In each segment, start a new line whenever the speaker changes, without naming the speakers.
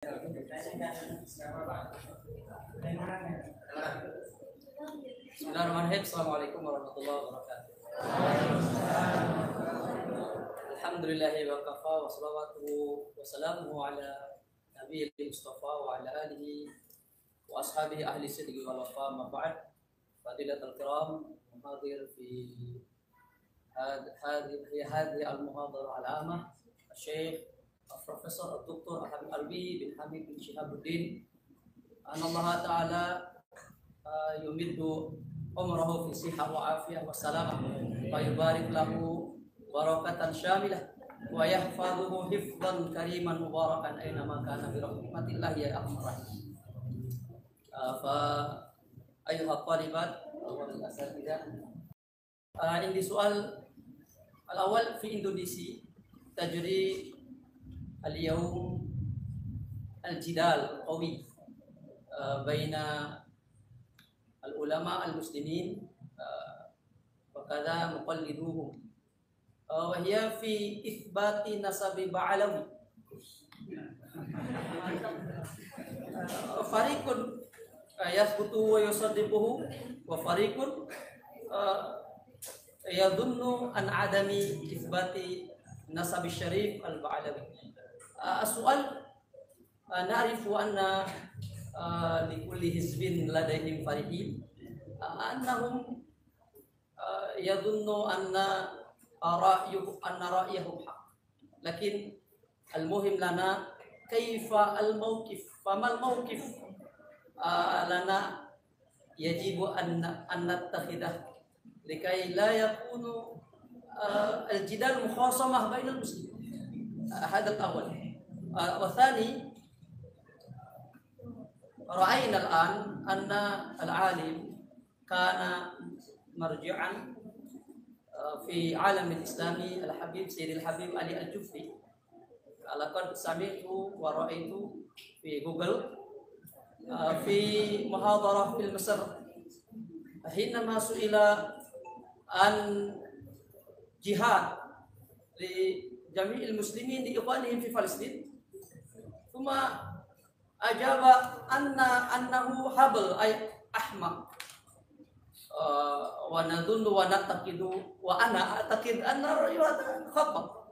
Bismillahirrahmanirrahim. Assalamualaikum warahmatullahi wabarakatuh. Alhamdulillahi wa kafa wa salawatuhu wa salamuhu ala nabiyil mustafa wa ala alihi wa ashabihi ahli sidqi wal wafa ma ba'd. Fadilatul kiram muhadir fi hadhihi al-muhadharah al-amah Syekh Profesor Dr. Habib Alwi bin Hamid bin Shihabuddin Allah Ta'ala yumiddu umrahu fi sihah wa afiyah wa salamah wa yubarik lahu barakatan syamilah wa yahfazuhu hifdhan kariman mubarakan aina ma kana bi rahmatillah ya arhamar rahimin. Fa ayuha talibat wal asatidah, ini soal al-awwal fi Indonesia tajri al-yawm al-jidal qawi baina al-ulama al-muslimin wa kadha muqalliduhum wa hiya fi ithbati nasabi ba'alawi. Fariqun yathbutu wa yusaddiquhu wa fariqun yadhunnu an adami ithbati nasabi syarif al-ba'alawi. As-su'al na'rifu anna likulli hizbin ladaihim farihin annahum yadhunnu anna ra'yahum haq, lakin al-muhim lana kaifa al-mawqif, famal mawqif lana yajibu an nattakhidah likai la yakunu al-jidal mukhasamah bainal muslimin. Hadha al-awwal. Wa thani, ra'ayna al-an anna al-alim kana marji'an fi alam al-islami al-habib Sayyid al-Habib Ali al-Jufri. Laqad sami'tu wa ra'aytu fi Google fi muhadarah fil Misr hinama su'ila an jihad li jami'il muslimin di ikhwanihim fi Palestin, thumma ajaba annahu habl ay ahmaq wa nadhunnu wa nataqidu wa ana a'taqid anna ra'yuhu khata,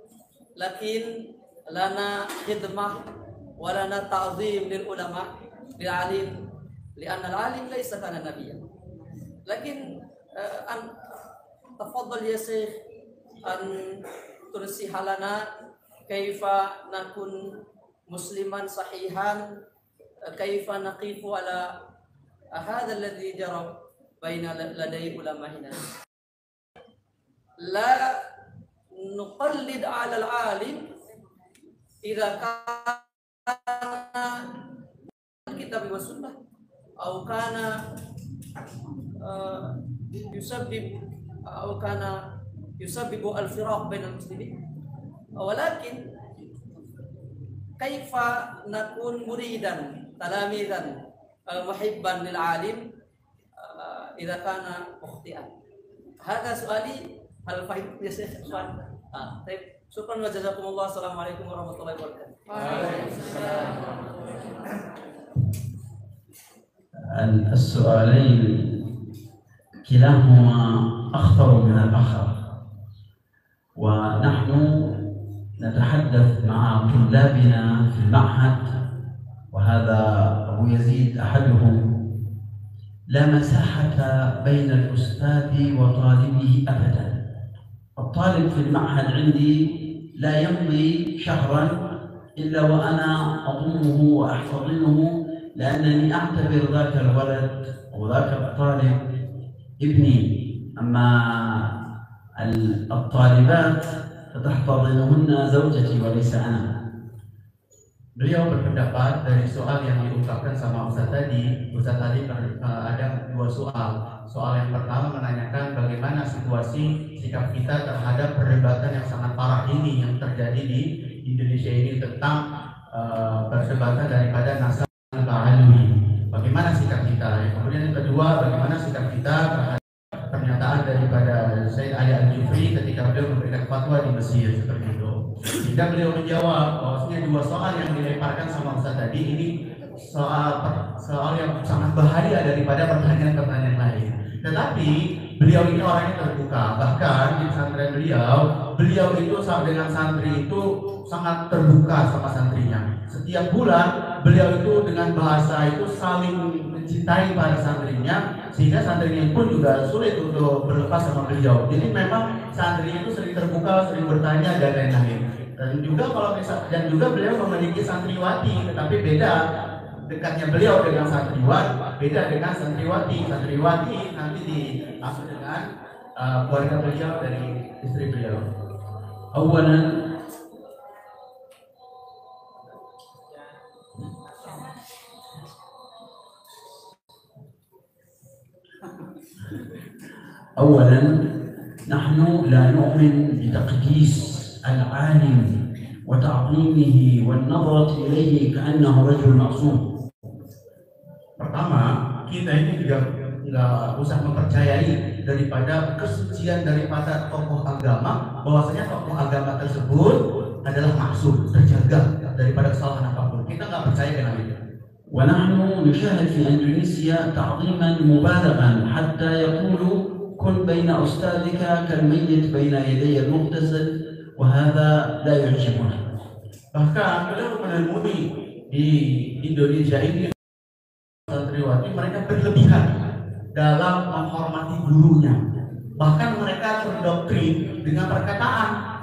lakin lana khidmah wa lana ta'zim lil ulama lil alim li'anna al alim laysa kana nabiyyan. Lakin an tafaddal ya Syekh an tursiha lana kaifa nakun musliman sahihan, kaifa naqifu ala hadha alladhi jara baina ladai ulama'ina. La nuqallid ala al-alim idza kana kitab wa sunnah aw kana yusabbibu al-firaq bainal muslimin, walakin kaifa nakun muridan talamidan muhibban lil alim idza kana mukhti'an. Hadha su'ali hal fahim ya Syekh Ikhwan. Baik, syukran wa jazakumullah. Assalamualaikum warahmatullahi wabarakatuh.
السؤالين كلاهما أخطر من الآخر، ونحن نتحدث مع طلابنا في المعهد، وهذا أبو يزيد أحدهم، لا مساحة بين الأستاذ وطالبه أبدا. الطالب في المعهد عندي لا يمضي شهرا إلا وأنا أضمه وأحتضنه، لأنني أعتبر ذاك الولد وذاك الطالب ابني. أما الطالبات فتحتضنهن زوجتي وليس أنا.
Beliau berpendapat dari soal yang diungkapkan sama Ustaz tadi ada dua soal. Soal yang pertama menanyakan bagaimana situasi sikap kita terhadap perdebatan yang sangat parah ini yang terjadi di Indonesia ini tentang perdebatan daripada nasab al-ba'alawi. Bagaimana sikap kita? Kemudian yang kedua, bagaimana sikap kita terhadap pernyataan daripada Sayyid Ali al-Jufri ketika beliau memberikan fatwa di Mesir seperti itu. Sehingga beliau menjawab bahwasanya dua soal yang dilemparkan sama Ustaz tadi ini soal yang sangat bahaya daripada pertanyaan-pertanyaan lain. Tetapi beliau ini orangnya terbuka. Bahkan di pesantren beliau itu dengan santri itu sangat terbuka sama santrinya. Setiap bulan beliau itu dengan bahasa itu saling mencintai para santrinya, sehingga santrinya pun juga sulit untuk berlepas sama beliau. Jadi memang santrinya itu sering terbuka, sering bertanya dan lain-lain. Dan juga beliau memiliki santriwati, tetapi beda dekatnya beliau dengan santriwan, beda dengan santriwati. Santriwati nanti diatur dengan keluarga beliau dari istri beliau.
أولا نحن لا نؤمن بتقديس العالم وتعظيمه والنظرة إليه كأنه رجل معصوم.
Pertama, kita ini juga nggak usah mempercayai daripada kesucian daripada tokoh agama, bahwasanya tokoh agama tersebut adalah maksum, terjaga daripada kesalahan apapun. Kita nggak percaya dengan itu.
ونحن نشاهد في إندونيسيا تعظيما مبالغا حتى يقولوا كن بين أستاذك كالميت بين يدي المغتسل وهذا لا يعجبنا.
Bahkan beliau menemui di Indonesia ini santriwati mereka berlebihan dalam menghormati gurunya. Bahkan mereka terdoktrin dengan perkataan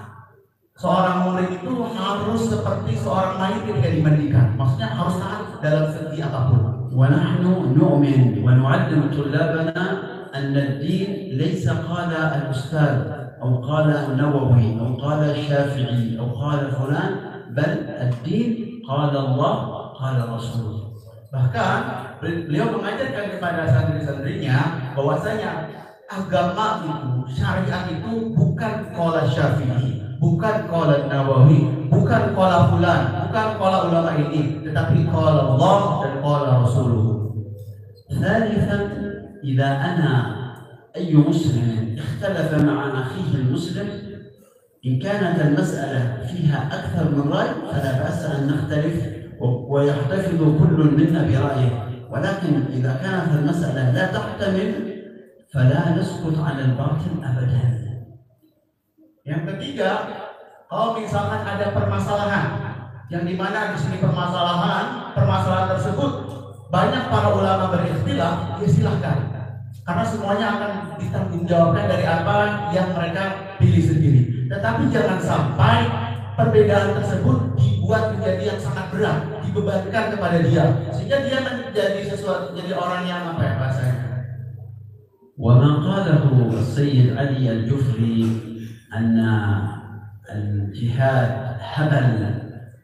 seorang murid itu harus seperti seorang mayit ketika dimandikan. Maksudnya harus taat dalam segi apapun.
ونحن نؤمن ونعلم طلابنا أن الدين ليس قال الأستاذ أو قال النووي أو قال الشافعي أو قال فلان، بل الدين قال الله قال رسول.
Bahkan beliau mengajarkan kepada santri-santrinya bahwasanya agama itu, syariat itu bukan qala Syafi'i, bukan qala Nawawi, bukan qala fulan, bukan qala ulama ini, tetapi qala Allah dan qala Rasuluh.
ثالثا إذا أنا أي مسلم اختلف مع أخيه المسلم إن كانت المسألة فيها أكثر من رأي فلا بأس أن نختلف ويحتفظ كل منا برأيه، ولكن إذا كانت المسألة لا تحتمل فلا نسكت على الباطل أبدا.
Yang ketiga, kalau misalkan ada permasalahan yang dimana di sini permasalahan tersebut banyak para ulama berikhtilaf, ya silahkan, karena semuanya akan ditanggungjawabkan dari apa yang mereka pilih sendiri. Tetapi jangan sampai perbedaan tersebut dibuat menjadi yang sangat berat, dibebankan kepada dia, sehingga dia menjadi jadi orang yang apa ya bahasanya.
وما قاله السيد علي الجفري أن الجهاد هبل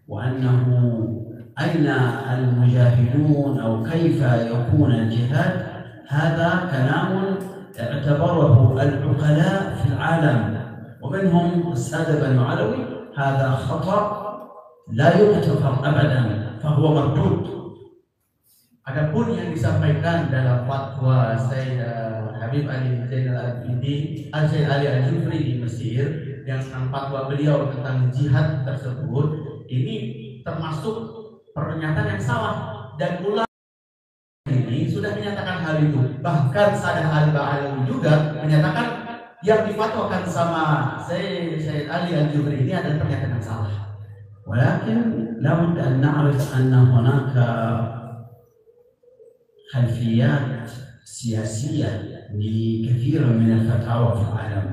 وأنه أين المجاهدون أو كيف يكون الجهاد، هذا كلام اعتبره العقلاء في العالم ومنهم السادة بن علوي. هذا خطأ لا يغتفر أبدا فهو مردود.
Adapun yang disampaikan dalam fatwa Sayyid Habib Ali Zainal Abidin Sayyid Ali Al-Jufri di Mesir, yang fatwa beliau tentang jihad tersebut, ini termasuk pernyataan yang salah, dan ulama ini sudah menyatakan hal itu. Bahkan Sayyid Al-Ba'alawi juga menyatakan yang difatwakan sama Sayyid Ali Al-Jufri ini adalah pernyataan yang salah.
ولكن لابد أن نعرف أن هناك خلفيات سياسية لكثير من الفتاوى في العالم.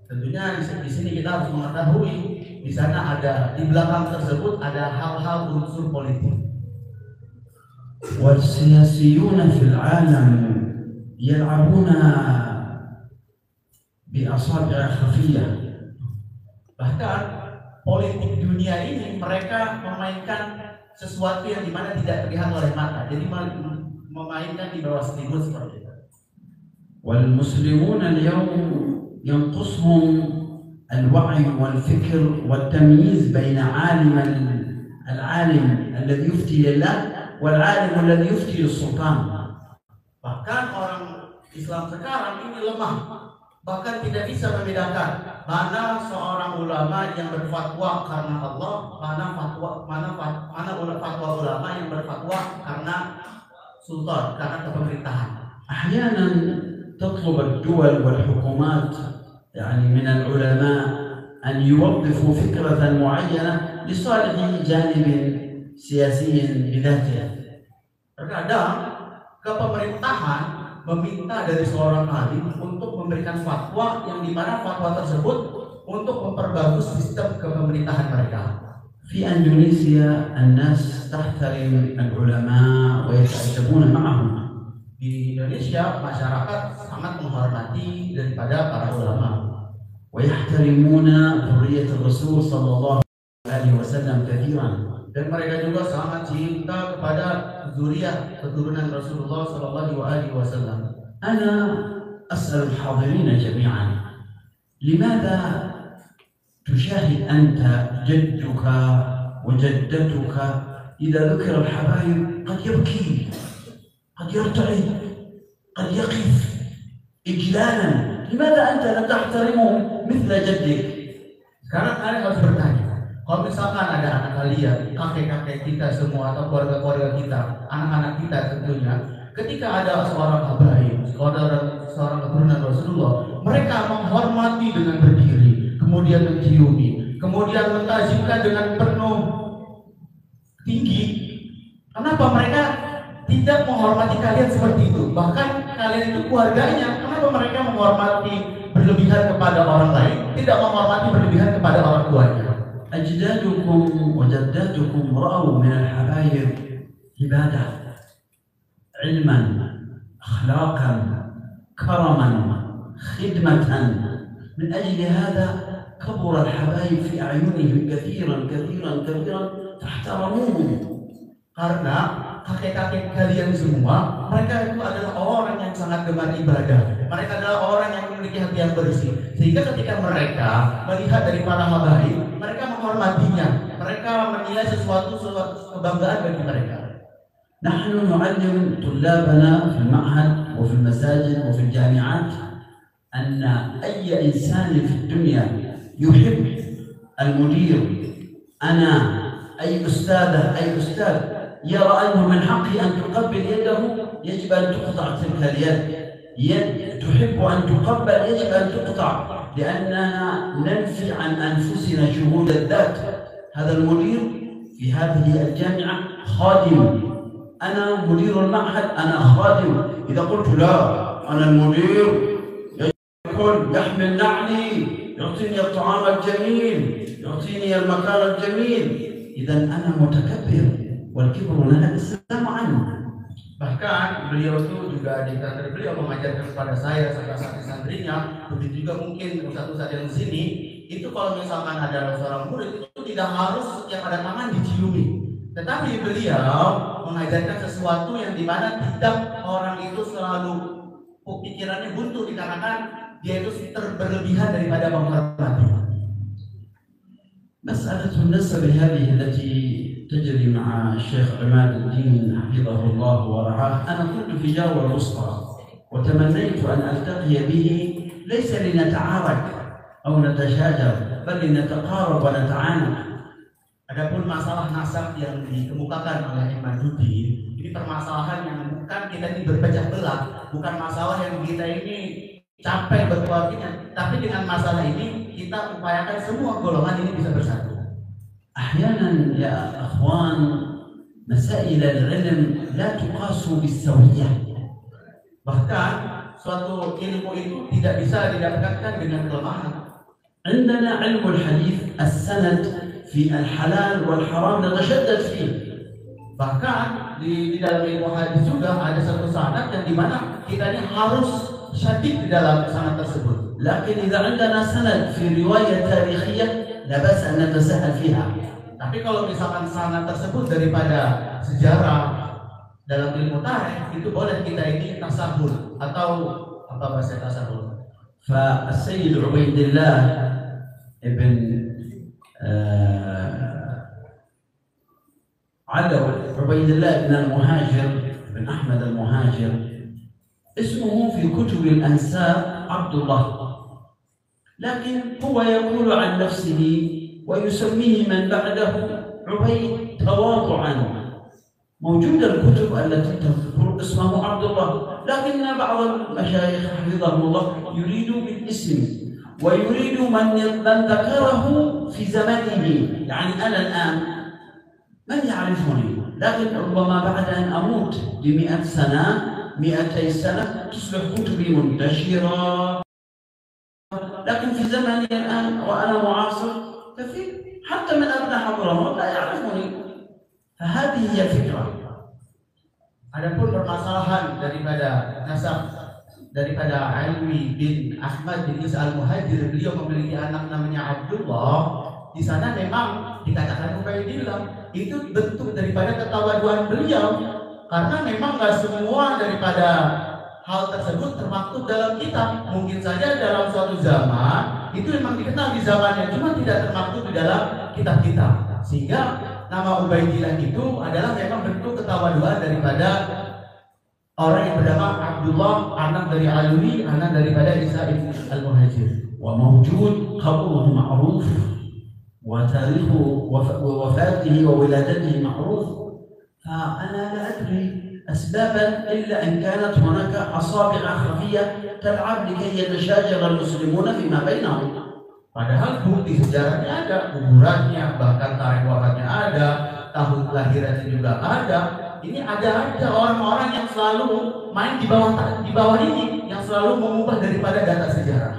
Tentunya di sini kita harus mengetahui di sana ada, di belakang tersebut ada hal-hal unsur politik.
والسياسيون في العالم يلعبون بأصابع خفية.
Bahkan politik dunia ini mereka memainkan sesuatu yang dimana tidak terlihat oleh mata, jadi memainkan di bawah selimut seperti itu.
والمسلمون اليوم ينقصهم الوعي والفكر والتمييز بين العالم الذي يفتي لله والعالم الذي يفتي للسلطان.
Bahkan orang Islam sekarang ini lemah bahkan tidak bisa membedakan mana seorang ulama yang berfatwa karena Allah, mana fatwa ulama yang berfatwa karena sultan, karena kepemerintahan.
أحيانا تطلب الدول والحكومات يعني من العلماء أن يوظفوا فكرة معينة لصالح جانب سياسي بذاته.
Terkadang kepemerintahan meminta dari seorang alim untuk memberikan fatwa yang dimana fatwa tersebut untuk memperbagus sistem kepemerintahan mereka.
في إندونيسيا الناس تحترم العلماء ويتأدبون معهم.
Di Indonesia masyarakat sangat menghormati daripada para ulama.
ويحترمون ذرية الرسول صلى الله عليه وسلم كثيرا.
Dan mereka juga sangat cinta kepada zuriat keturunan Rasulullah Sallallahu Alaihi Wasallam.
أنا أسأل الحاضرين جميعا لماذا تشاهد أنت جدك وجدتك إذا ذكر الحبايب قد يبكي، قد يرتعد، قد يقف إجلالا؟ لماذا أنت لا تحترمهم مثل جدك؟
Sekarang kalian harus bertanya, kalau misalkan ada anak kalian, kakek-kakek kita semua atau keluarga-keluarga kita, anak-anak kita tentunya, ketika ada seorang habaib, seorang keturunan Rasulullah, mereka menghormati dengan berdiri, kemudian menciumi, kemudian mentajimkan dengan penuh tinggi. Kenapa mereka tidak menghormati kalian seperti itu? Bahkan kalian itu keluarganya, kenapa mereka menghormati berlebihan kepada orang lain, tidak menghormati berlebihan kepada orang tuanya?
أجدادكم وجداتكم رأوا من الحبايب عبادة، علما، أخلاقا، كرما، خدمة. من أجل هذا كبر الحبايب في أعينهم كثيرا كثيرا كثيرا، تحترموهم.
Karena kakek-kakek kalian semua, mereka itu adalah orang yang sangat gemar ibadah. Mereka adalah orang yang memiliki hati yang bersih. Sehingga ketika mereka melihat dari para habaib, mereka menghormatinya. Mereka menilai sesuatu kebanggaan bagi mereka.
نحن نعلم طلابنا في المعهد وفي المساجد وفي الجامعات أن أي إنسان في الدنيا يحب المدير، أنا أي أستاذة أي أستاذ يرى أنه من حقه أن تقبل يده، يجب أن تقطع تلك اليد. يد تحب أن تقبل يجب أن تقطع، لأننا ننفي عن أنفسنا شهود الذات. هذا المدير في هذه الجامعة خادم، أنا مدير المعهد، أنا خادم. إذا قلت لا أنا المدير، يأكل يحمل نعلي، يعطيني الطعام الجميل، يعطيني المكان الجميل، إذا أنا متكبر، والكبر نهى الإسلام عنه.
Bahkan beliau itu juga di kantor beliau mengajarkan kepada saya serta santri-santrinya, begitu juga mungkin ustaz-ustaz yang di sini, itu kalau misalkan ada seorang murid itu tidak harus setiap ada tangan diciumi, tetapi beliau mengajarkan sesuatu yang dimana tidak orang itu selalu pikirannya buntu dikarenakan dia itu berlebihan daripada menghormati.
مسألة النسب هذه التي تجري مع الشيخ عماد الدين حفظه الله ورعاه، أنا كنت في جاوة الوسطى وتمنيت أن ألتقي به ليس لنتعارك أو نتشاجر، بل لنتقارب ونتعانق.
Adapun masalah nasab yang dikemukakan oleh Imaduddin, ini permasalahan yang bukan kita ini berpecah belah, bukan masalah yang kita ini capek berkewakilan, tapi dengan masalah ini kita upayakan semua golongan ini bisa bersatu.
أحيانا يا أخوان مسائل العلم لا تقاس بالسوية.
Bahkan suatu ilmu itu tidak bisa didapatkan dengan kelemahan.
عندنا علم الحديث السند في الحلال والحرام نتشدد فيه.
Bahkan di dalam ilmu hadis juga ada satu sanad yang dimana kita ini harus syadid di dalam sanad tersebut.
لكن إذا عندنا سند في رواية تاريخية لا بأس أن نتساهل فيها.
Tapi kalau misalkan sanad tersebut daripada sejarah dalam ilmu tarikh, itu boleh kita ini tasahul atau apa bahasa tasahul.
فالسيد عبيد الله ابن عبيد الله بن المهاجر بن أحمد المهاجر اسمه في كتب الأنساب عبد الله. لكن هو يقول عن نفسه ويسميه من بعده عبيد تواضعا. موجودة الكتب التي تذكر اسمه عبد الله، لكن بعض المشايخ حفظهم الله يريد بالاسم ويريد من ذكره في زمنه. يعني أنا الآن من يعرفني، لكن ربما بعد أن أموت ب100 سنة 200 سنة تصبح كتبي منتشرة، لكن في زمني الآن وأنا معاصر كثير حتى من أبناء حضرموت لا يعرفني. فهذه هي الفكرة.
Adapun permasalahan daripada nasab daripada Alwi bin Ahmad bin Isa al-Muhajir, beliau memiliki anak namanya Abdullah. Di sana memang dikatakan Ubaidillah, itu bentuk daripada ketawaduan beliau, karena memang nggak semua daripada hal tersebut termaktub dalam kitab. Mungkin saja dalam suatu zaman itu memang dikenal di zamannya, cuma tidak termaktub di dalam kitab-kitab. Sehingga nama Ubaidillah itu adalah memang bentuk ketawaduan daripada orang yang bernama Abdullah, anak dari Alwi, anak daripada Isa bin al-Muhajir.
وموجود قبره معروف وتاريخ وفاته وولادته معروف. فأنا لا أدري أسبابا إلا أن كانت هناك أصابع خفية تلعب لكي يتشاجر المسلمون فيما بينهم.
Padahal bukti sejarahnya ada, kuburannya, bahkan tarikh wafatnya ada, tahun kelahirannya juga ada. Ini ada aja orang-orang yang selalu main di bawah ini, yang selalu mengubah daripada data sejarah.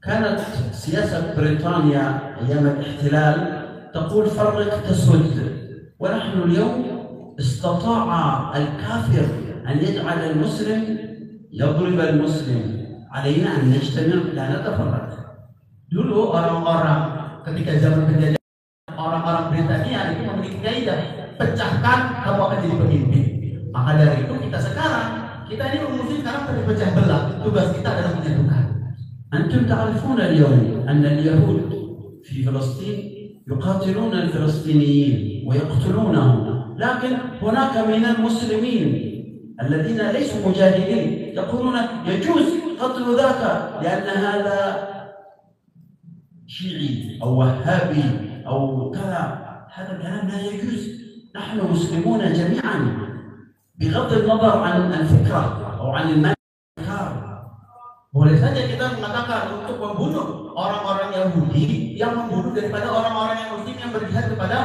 كانت سياسة بريطانيا أيام الاحتلال تقول فرق تسود، ونحن اليوم استطاع الكافر أن يجعل المسلم يضرب المسلم. علينا أن نجتمع لا نتفرق.
Dulu orang-orang ketika zaman penjajahan, orang-orang Britania itu memiliki kaidah, pecahkan kamu akan jadi pemimpin. Maka dari itu kita ini muslim sekarang terpecah belah. Tugas kita adalah menyatukan.
أنتم تعرفون اليوم أن اليهود في فلسطين يقاتلون الفلسطينيين ويقتلونهم، لكن هناك من المسلمين الذين ليسوا مجاهدين يقولون يجوز قتل ذاك لأن هذا شيعي أو وهابي أو كذا. هذا الكلام لا يجوز. نحن مسلمون جميعا بغض النظر عن الفكرة أو عن المنهج.
Boleh saja kita mengatakan untuk membunuh orang-orang Yahudi yang membunuh daripada orang-orang yang Muslim yang berjihad kepada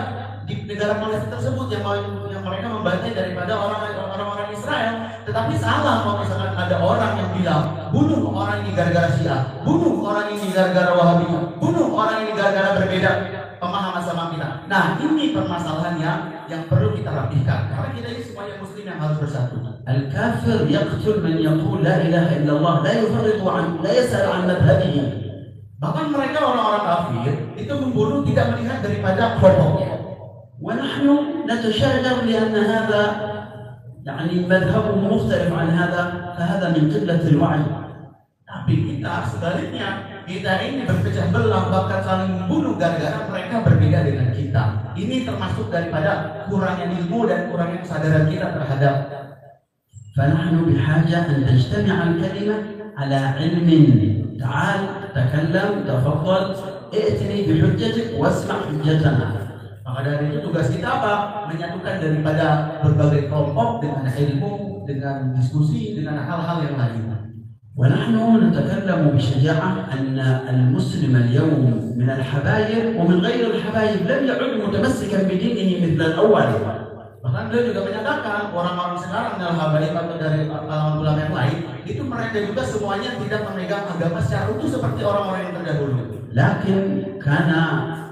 di negara Palestina tersebut, yang mereka membantai daripada orang-orang Israel. Tetapi salah kalau misalkan ada orang yang bilang bunuh orang ini gara-gara Syiah, bunuh orang ini gara-gara Wahabi, bunuh orang ini gara-gara berbeda pemahaman sama kita. Nah, ini permasalahannya yang perlu kita rapihkan, karena kita ini semuanya Muslim yang harus bersatu.
الكافر يقتل من يقول لا إله إلا الله لا يفرط لا يسأل عن مذهبه.
Bahkan mereka orang-orang kafir itu membunuh tidak melihat daripada kelompoknya.
ونحن نتشاجر لأن هذا يعني مذهبه مختلف عن هذا، فهذا من قلة الوعي.
Tapi kita sebaliknya, kita ini berpecah belah, bahkan saling membunuh gara-gara mereka berbeda dengan kita. Ini termasuk daripada kurangnya ilmu dan kurangnya kesadaran kita terhadap.
فنحن بحاجة أن تجتمع الكلمة على علم. تعال تكلم تفضل ائتني بحجتك واسمع حجتنا.
Maka dari itu tugas kita apa? Menyatukan daripada berbagai kelompok dengan ilmu, dengan diskusi, dengan hal-hal yang lain.
ونحن نتكلم بشجاعة أن المسلم اليوم من الحبايب ومن غير الحبايب لم يعد متمسكا بدينه مثل الأول.
Bahkan beliau juga menyatakan orang-orang sekarang dalam habaib atau dari kalangan ulama yang lain itu mereka juga semuanya tidak memegang agama secara utuh seperti orang-orang yang terdahulu.
لكن كان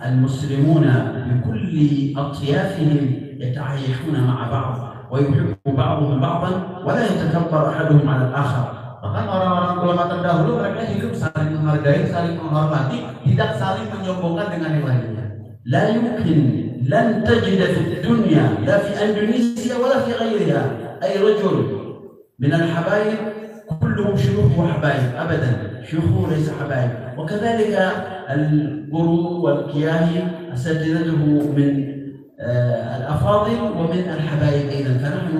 المسلمون بكل أطيافهم يتعايشون مع بعض ويحب بعضهم بعضا ولا يتكبر أحدهم على الآخر.
Bahkan orang-orang ulama terdahulu mereka hidup saling menghargai, saling menghormati, tidak saling menyombongkan dengan yang lainnya.
لا يمكن لن تجد في الدنيا لا في أندونيسيا ولا في غيرها أي رجل من الحبايب كلهم شيوخ وحبايب أبدا. شيوخ ليس حبايب. وكذلك القرو والكياهي أساتذته من الأفاضل ومن الحبايب أيضا. فنحن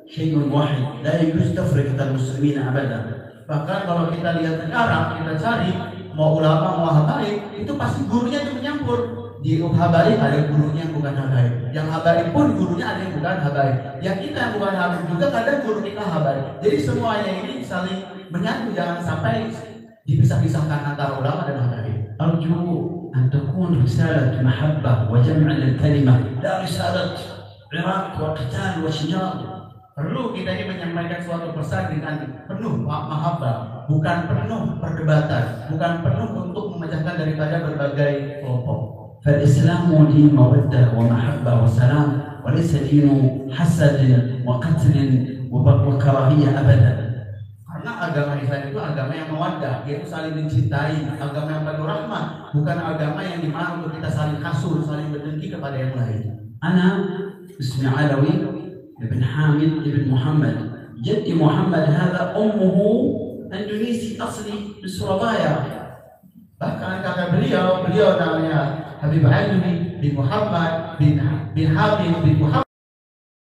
شيء واحد لا يجوز تفرقة المسلمين أبدا.
Bahkan kalau kita lihat sekarang, kita cari mau ulama mau habaib itu pasti gurunya itu menyampur. Di habaib ada gurunya yang bukan habaib, yang habaib pun gurunya ada yang bukan habaib, yang kita yang bukan habaib juga kadang guru kita habaib. Jadi semuanya ini saling menyatu, jangan sampai dipisah-pisahkan antara ulama dan habaib.
أرجو أن تكون رسالة محبة وجمع للكلمة لا رسالة عراق وقتال وشجار.
Perlu kita ini menyampaikan suatu pesan dengan penuh mahabbah, bukan penuh perdebatan, bukan penuh untuk memecahkan daripada berbagai kelompok.
فالإسلام دين مودة ومحبة وسلام وليس دين حسد وقتل وكراهية أبدا.
Karena agama Islam itu agama yang mawaddah, yaitu saling mencintai, agama yang penuh rahmah, bukan agama yang dimana untuk kita saling kasur, saling berdengki kepada yang lain.
أنا اسمي علوي ابن حامد ابن محمد. جدي محمد هذا أمه إندونيسي أصلي من سورابايا.
Bahkan kakak beliau namanya Habib Alwi bin Muhammad bin Habib bin Muhammad.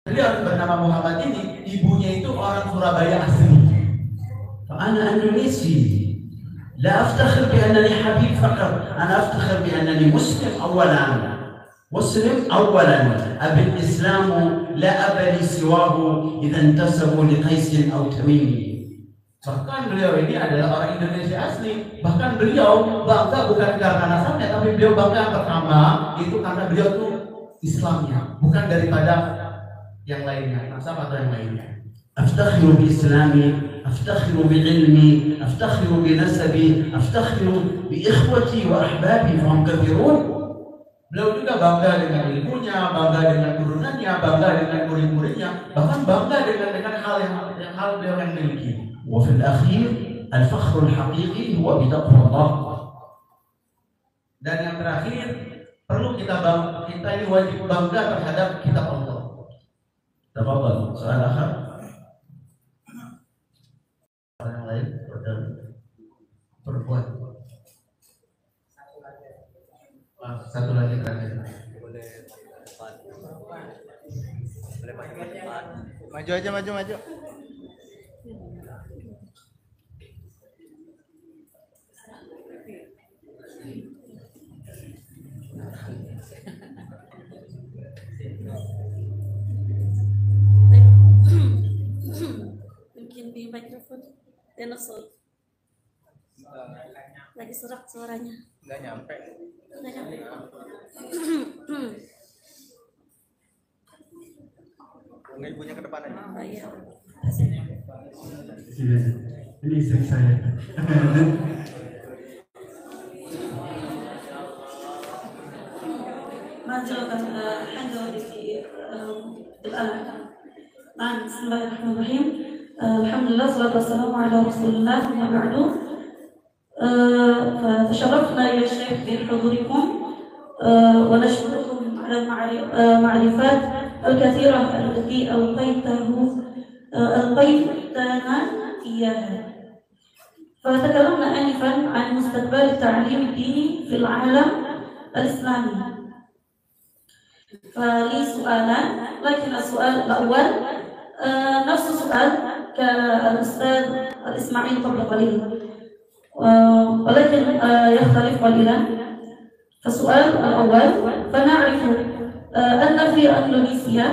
Beliau bernama Muhammad ini, ibunya itu orang Surabaya asli.
فأنا إندونيسي لا أفتخر بأنني حبيب فقط، أنا أفتخر بأنني مسلم أولا. مسلم أولا، أبي الإسلام لا أبا لي سواه إذا انتسبوا لقيس أو تميم.
Bahkan beliau ini adalah orang Indonesia asli. Bahkan beliau bangga bukan karena nasabnya, tapi beliau bangga yang pertama itu karena beliau tuh Islamnya, bukan daripada yang lainnya, nasab atau yang lainnya.
أفتخر بإسلامي، أفتخر بعلمي، أفتخر بنسبي، أفتخر بإخوتي وأحبابي فهم كثيرون.
Beliau juga bangga dengan ilmunya, bangga dengan turunannya, bangga dengan murid-muridnya, bahkan bangga dengan hal beliau yang miliki.
وفي الأخير الفخر الحقيقي هو بتقوى الله.
Dan yang terakhir perlu kita ini wajib bangga terhadap kitab Allah.
تفضل سؤال آخر.
Orang lain perbuat. Satu lagi terakhir.
Maju aja, maju.
Mungkin di mikrofon dan soal lagi serak suaranya.
Nggak nyampe. Nggak ibunya ke depan aja.
Oh iya.
Ini istri saya.
الحمد الآن. نعم، بسم الله الرحمن الرحيم. الحمد لله والصلاة والسلام على رسول الله أما بعد. فتشرفنا يا شيخ بحضوركم ونشكركم على المعرفات الكثيرة التي ألقيتنا إياها. فتكلمنا آنفا عن مستقبل التعليم الديني في العالم الإسلامي. فلي سؤالان، لكن السؤال الأول نفس السؤال كالأستاذ الإسماعيل قبل قليل، ولكن يختلف قليلا. فالسؤال الأول، فنعرف أن في إندونيسيا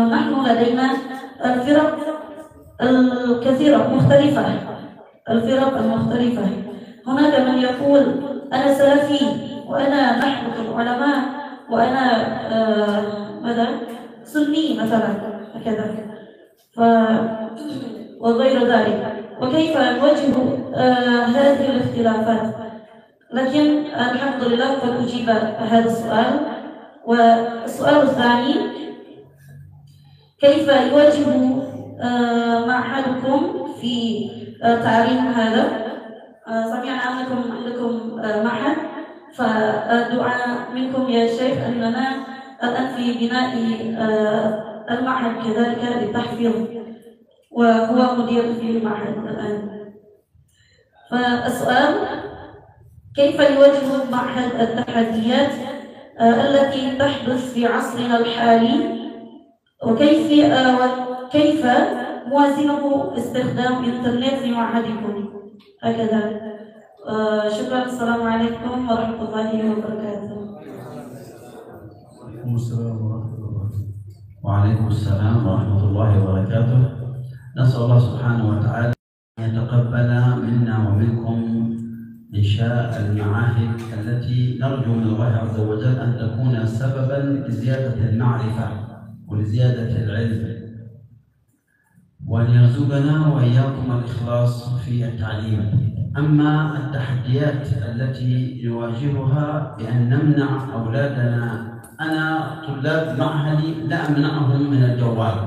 نحن لدينا الفرق الكثيرة مختلفة. الفرق المختلفة، هناك من يقول أنا سلفي وأنا نحبط العلماء وأنا سني مثلا هكذا وغير ذلك. وكيف نواجه هذه الاختلافات؟ لكن الحمد لله قد أجيب هذا السؤال. والسؤال الثاني، كيف يواجه معهدكم في تعليم هذا؟ سمعنا أنكم عندكم معهد، فدعاء منكم يا شيخ أننا الآن في بناء المعهد كذلك للتحفيظ، وهو مدير في المعهد الآن. فالسؤال، كيف يواجه المعهد التحديات التي تحدث في عصرنا الحالي، وكيف موازنه استخدام الإنترنت في معهدكم هكذا. Syukran. Assalamualaikum warahmatullahi wabarakatuh.
Waalaikumsalam warahmatullahi wabarakatuh. نسأل الله سبحانه وتعالى أن يتقبل منا ومنكم إنشاء المعاهد التي نرجو من الله عز وجل أن تكون سببا لزيادة المعرفة ولزيادة العلم، وأن يرزقنا وإياكم الإخلاص في التعليم. أما التحديات التي نواجهها بأن نمنع أولادنا، أنا طلاب معهدي لا أمنعهم من الجوال،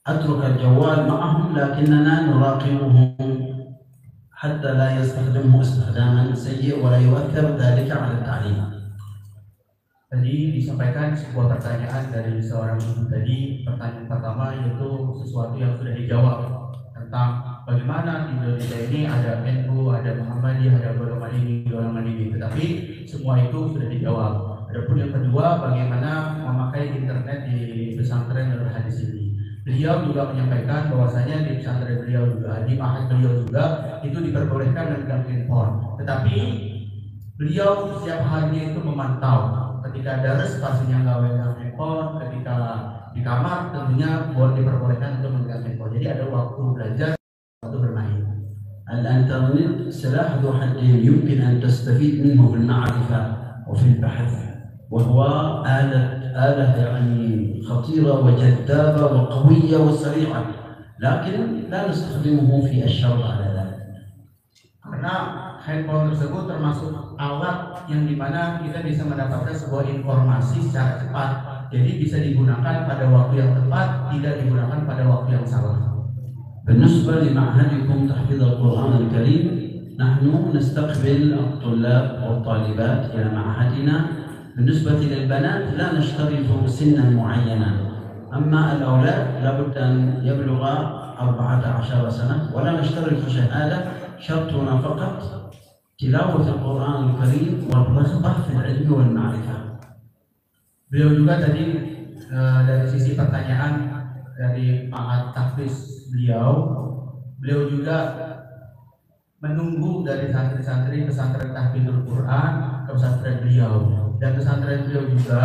أترك الجوال معهم لكننا نراقبهم حتى لا يستخدمه استخداما سيء ولا يؤثر ذلك على التعليم.
Tadi disampaikan sebuah pertanyaan dari seorang ibu tadi. Pertanyaan pertama yaitu sesuatu yang sudah dijawab tentang bagaimana di Indonesia ini ada NU, ada Muhammadiyah, ada golongan ini. Tetapi semua itu sudah dijawab. Adapun yang kedua, bagaimana memakai internet di pesantren Nurul Hadis ini. Beliau juga menyampaikan bahwasanya di pesantren beliau juga, di ma'had beliau juga itu diperbolehkan memegang handphone. Tetapi beliau setiap harinya itu memantau. Ketika daras pastinya nggak memegang handphone, ketika di kamar tentunya boleh diperbolehkan untuk memegang handphone. Jadi ada waktu belajar, waktu bermain.
الانترنت سلاح ذو حدين يمكن أن تستفيد منه في المعرفة وفي البحث، وهو آلة يعني خطيرة وجذابة وقوية وسريعة، لكن لا نستخدمه في الشر على ذلك.
Karena handphone tersebut termasuk alat yang dimana kita bisa mendapatkan sebuah informasi secara cepat. Jadi bisa digunakan pada waktu yang tepat, tidak digunakan pada waktu yang salah.
بالنسبة لمعهدكم تحفيظ القرآن الكريم، نحن نستقبل الطلاب والطالبات إلى معهدنا. بالنسبة للبنات لا نشترط سنا معينا، أما الأولاد لابد أن يبلغ 14 سنة، ولا نشترط شهادة، شرطنا فقط تلاوة القرآن الكريم والرغبة في العلم والمعرفة.
Beliau juga tadi dari sisi pertanyaan dari Ma'had Tahfiz beliau juga menunggu dari santri-santri pesantren Tahfidzul Quran ke pesantren beliau, dan pesantren beliau juga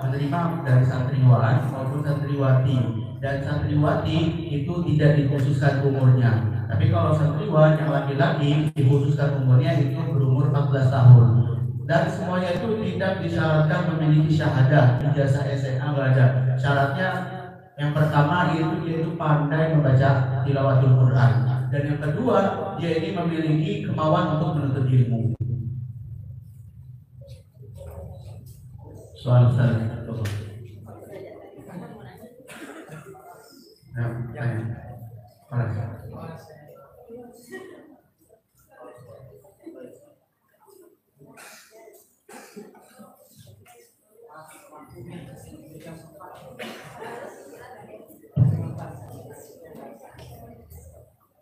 menerima dari santriwan maupun santriwati, dan santriwati itu tidak dikhususkan umurnya, tapi kalau santriwan yang laki-laki dikhususkan umurnya itu berumur 14 tahun, dan semuanya itu tidak disyaratkan memiliki syahadah, ijazah SMA nggak ada. Syaratnya yang pertama yaitu pandai membaca tilawatul Quran, dan yang kedua dia ini memiliki kemauan untuk menuntut ilmu.
Soal saya.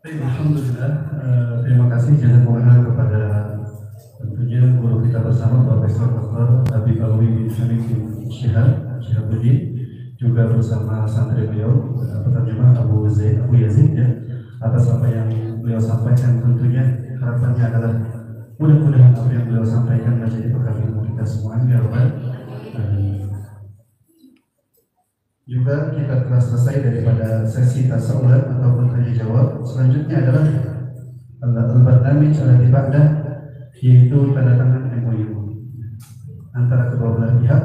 Alhamdulillah, terima kasih jazakumullah kepada tentunya guru kita bersama Profesor Dr. Habib Alwi bin Hamid bin Syihabuddin, juga bersama santri beliau penerjemah Abu Yazid ya, atas apa yang beliau sampaikan. Tentunya harapannya adalah mudah-mudahan apa yang beliau sampaikan menjadi bekal ilmu kita semuanya. Juga kita telah selesai daripada sesi tasawuran ataupun tanya jawab. Selanjutnya adalah al-barnamij alladzi ba'da, yaitu tanda tangan MOU antara kedua belah pihak.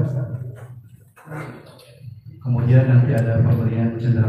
Kemudian nanti ada pemberian cenderamata